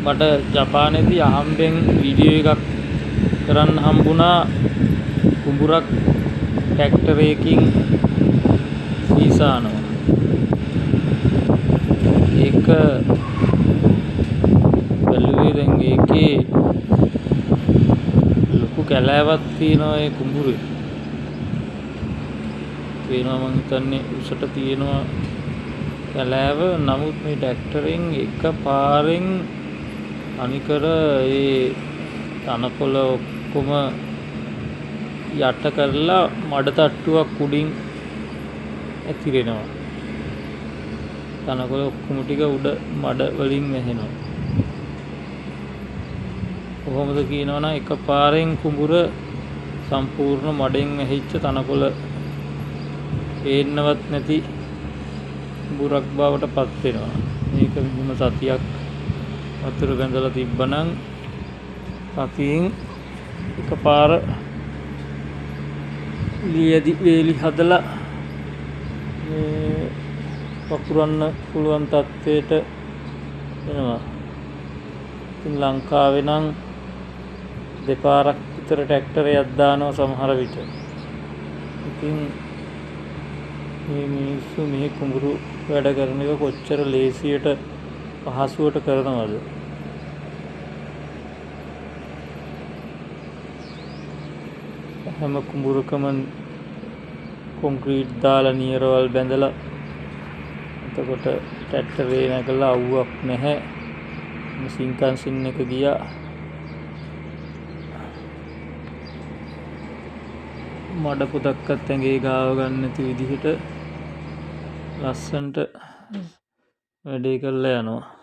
මට ජපානයේදී අහම්බෙන් වීඩියෝ එකක් කරන්න හම්බුණා කුඹුරක් ට්‍රැක්ටරයකින් සීසානවා. ඒක බැලුවේ දැන් ඒකේ ලොකු කැලෑවක් තියෙනවා ඒ කුඹුරේ. පේනවා මං හිතන්නේ උසට තියෙනවා කැලෑව. නමුත් මේ ට්‍රැක්ටරෙන් එක පාරෙන් අනිකර ඒ තනකොළ ඔක්කොම යට කරලා මඩ තට්ටුවක් උඩින් ඇතිරෙනවා. තනකොළ ඔක්කොම ටික උඩ මඩ වලින් වැහෙනවා. කොහොමද කියනවනම් එක පාරෙන් කුඹුර සම්පූර්ණ මඩෙන් වැහිච්ච තනකොළ පේන්නවත් නැති කුඹුරක් බවට පත් වෙනවා. මේක මෙහෙම සතියක් වතුර බැඳලා තිබ්බනම් සතියෙන් එකපාර ලියදි වේලි හදලා මේ වකුරන්න පුළුවන් තත්ත්වයට එනවා. ඉතින් ලංකාවේ නම් දෙපාරක් විතර ට්‍රැක්ටරයක් දානවා සමහර විට. ඉතින් මේ මිනිස්සු මේ කුඹුරු වැඩ කරන එක කොච්චර ලේසියට පහසුවට කරනවද? හැම කුඹුරකම කොන්ක්‍රීට් දාලා නියරවල් බැඳලා එතකොට ට්‍රැක්ටරේ නැගලා අවුවක් නැහැ. සින්කන්සින් එක ගියා මඩ පොතක්වත් ඇඟේ ගාව ගන්න නැති විදිහට ලස්සන්ට වැඩේ කරලා යනවා.